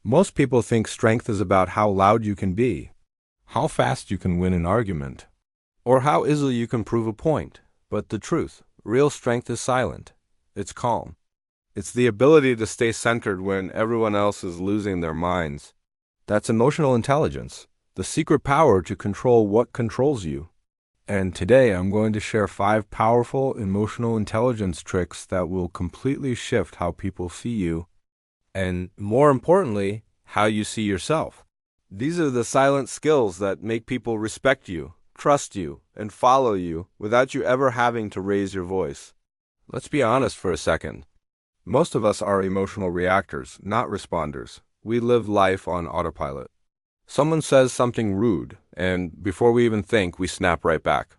Most people think strength is about how loud you can be, how fast you can win an argument, or how easily you can prove a point. But the truth, real strength is silent. It's calm. It's the ability to stay centered when everyone else is losing their minds. That's emotional intelligence, the secret power to control what controls you. And today I'm going to share 5 powerful emotional intelligence tricks that will completely shift how people see you, and more importantly, how you see yourself. These are the silent skills that make people respect you, trust you, and follow you without you ever having to raise your voice. Let's be honest for a second. Most of us are emotional reactors, not responders. We live life on autopilot. Someone says something rude, and before we even think, we snap right back.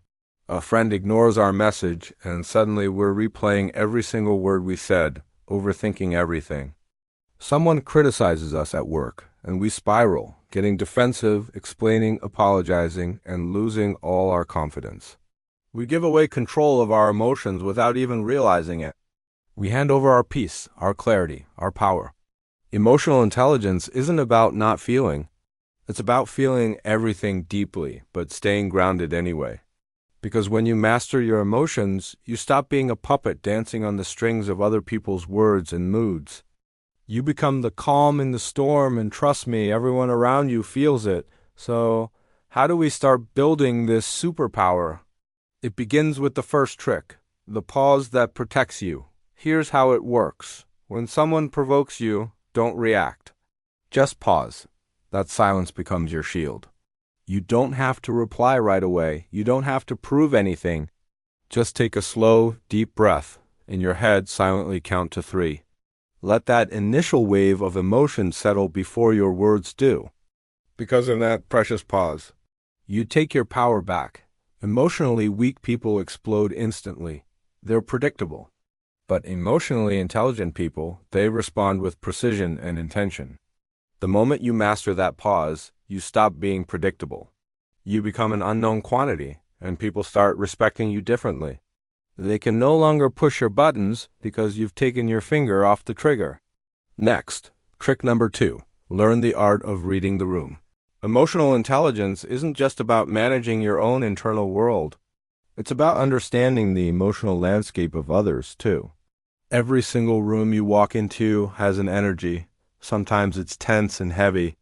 A friend ignores our message, and suddenly we're replaying every single word we said, overthinking everything. Someone criticizes us at work, and we spiral, getting defensive, explaining, apologizing, and losing all our confidence. We give away control of our emotions without even realizing it. We hand over our peace, our clarity, our power. Emotional intelligence isn't about not feeling. It's about feeling everything deeply, but staying grounded anyway. Because when you master your emotions, you stop being a puppet dancing on the strings of other people's words and moods. You become the calm in the storm, and trust me, everyone around you feels it. So, how do we start building this superpower? It begins with the first trick, the pause that protects you. Here's how it works. When someone provokes you, don't react. Just pause. That silence becomes your shield. You don't have to reply right away. You don't have to prove anything. Just take a slow, deep breath. In your head, silently count to 3. Let that initial wave of emotion settle before your words do. Because of that precious pause, you take your power back. Emotionally weak people explode instantly. They're predictable. But emotionally intelligent people, they respond with precision and intention. The moment you master that pause, you stop being predictable. You become an unknown quantity, and people start respecting you differently. They can no longer push your buttons because you've taken your finger off the trigger. Next, trick number 2. Learn the art of reading the room. Emotional intelligence isn't just about managing your own internal world. It's about understanding the emotional landscape of others, too. Every single room you walk into has an energy. Sometimes it's tense and heavy.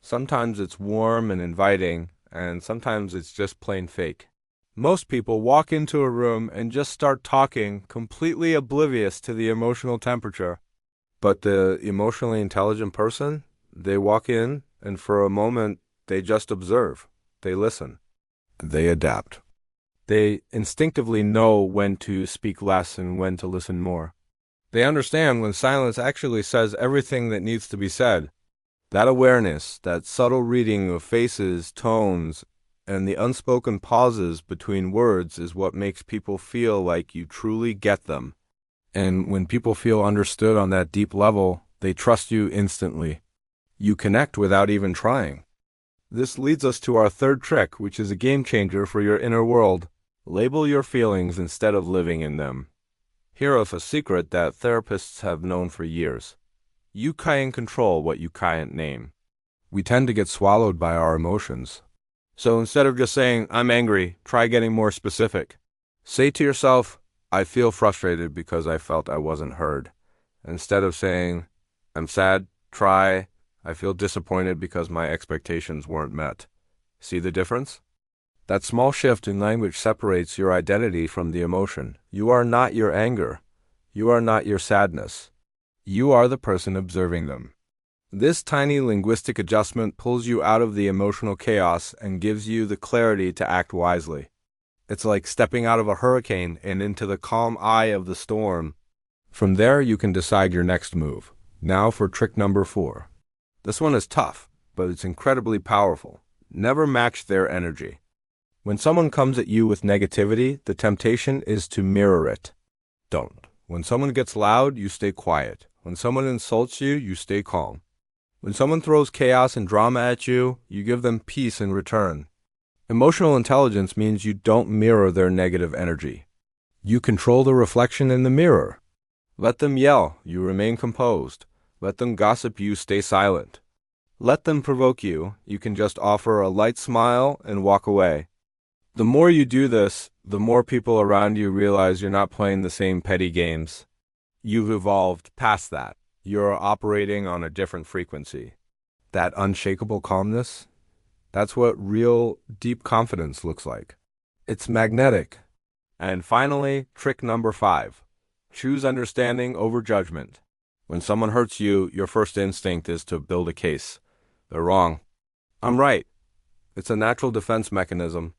Sometimes it's warm and inviting, and sometimes it's just plain fake. Most people walk into a room and just start talking, completely oblivious to the emotional temperature. But the emotionally intelligent person, they walk in, and for a moment, they just observe. They listen. They adapt. They instinctively know when to speak less and when to listen more. They understand when silence actually says everything that needs to be said. That awareness, that subtle reading of faces, tones, and the unspoken pauses between words is what makes people feel like you truly get them. And when people feel understood on that deep level, they trust you instantly. You connect without even trying. This leads us to our third trick, which is a game changer for your inner world. Label your feelings instead of living in them. Here's a secret that therapists have known for years. You can't control what you can't name. We tend to get swallowed by our emotions. So instead of just saying, I'm angry, try getting more specific. Say to yourself, I feel frustrated because I felt I wasn't heard. Instead of saying, I'm sad, try, I feel disappointed because my expectations weren't met. See the difference? That small shift in language separates your identity from the emotion. You are not your anger. You are not your sadness. You are the person observing them. This tiny linguistic adjustment pulls you out of the emotional chaos and gives you the clarity to act wisely. It's like stepping out of a hurricane and into the calm eye of the storm. From there, you can decide your next move. Now for trick number 4. This one is tough, but it's incredibly powerful. Never match their energy. When someone comes at you with negativity, the temptation is to mirror it. Don't. When someone gets loud, you stay quiet. When someone insults you, you stay calm. When someone throws chaos and drama at you, you give them peace in return. Emotional intelligence means you don't mirror their negative energy. You control the reflection in the mirror. Let them yell, you remain composed. Let them gossip, you stay silent. Let them provoke you. You can just offer a light smile and walk away. The more you do this, the more people around you realize you're not playing the same petty games. You've evolved past that. You're operating on a different frequency. That unshakable calmness, that's what real deep confidence looks like. It's magnetic. And finally, trick number 5. Choose understanding over judgment. When someone hurts you, your first instinct is to build a case. They're wrong. I'm right. It's a natural defense mechanism.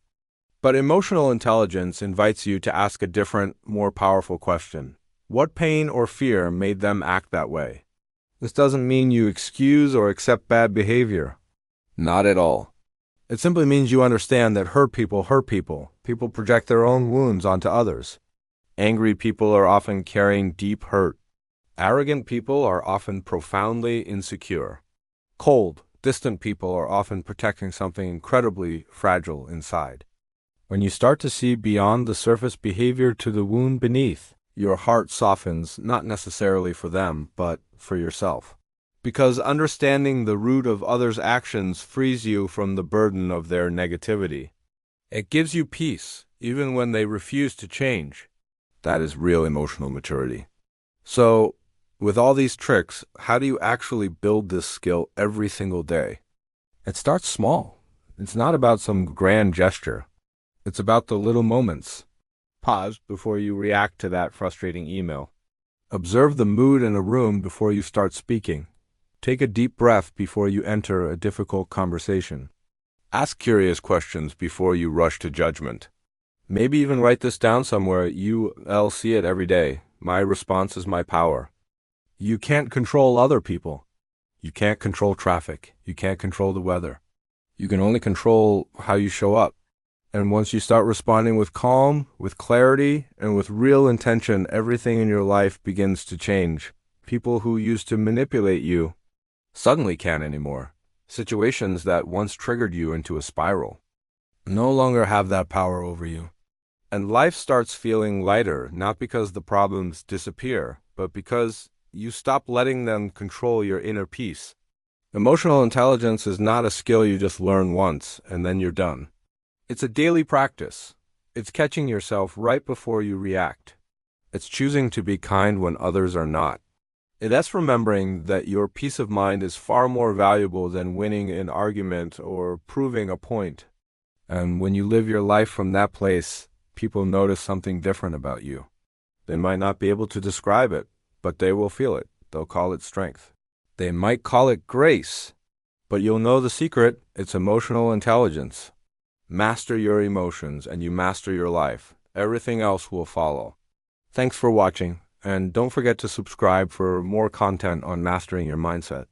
But emotional intelligence invites you to ask a different, more powerful question. What pain or fear made them act that way? This doesn't mean you excuse or accept bad behavior. Not at all. It simply means you understand that hurt people hurt people. People project their own wounds onto others. Angry people are often carrying deep hurt. Arrogant people are often profoundly insecure. Cold, distant people are often protecting something incredibly fragile inside. When you start to see beyond the surface behavior to the wound beneath, your heart softens, not necessarily for them, but for yourself. Because understanding the root of others' actions frees you from the burden of their negativity. It gives you peace, even when they refuse to change. That is real emotional maturity. So, with all these tricks, how do you actually build this skill every single day? It starts small. It's not about some grand gesture. It's about the little moments. Pause before you react to that frustrating email. Observe the mood in a room before you start speaking. Take a deep breath before you enter a difficult conversation. Ask curious questions before you rush to judgment. Maybe even write this down somewhere. You'll see it every day. My response is my power. You can't control other people. You can't control traffic. You can't control the weather. You can only control how you show up. And once you start responding with calm, with clarity, and with real intention, everything in your life begins to change. People who used to manipulate you suddenly can't anymore. Situations that once triggered you into a spiral no longer have that power over you. And life starts feeling lighter, not because the problems disappear, but because you stop letting them control your inner peace. Emotional intelligence is not a skill you just learn once and then you're done. It's a daily practice. It's catching yourself right before you react. It's choosing to be kind when others are not. That's remembering that your peace of mind is far more valuable than winning an argument or proving a point. And when you live your life from that place, people notice something different about you. They might not be able to describe it, but they will feel it. They'll call it strength. They might call it grace, but you'll know the secret. It's emotional intelligence. Master your emotions and you master your life. Everything else will follow. Thanks for watching, and don't forget to subscribe for more content on mastering your mindset.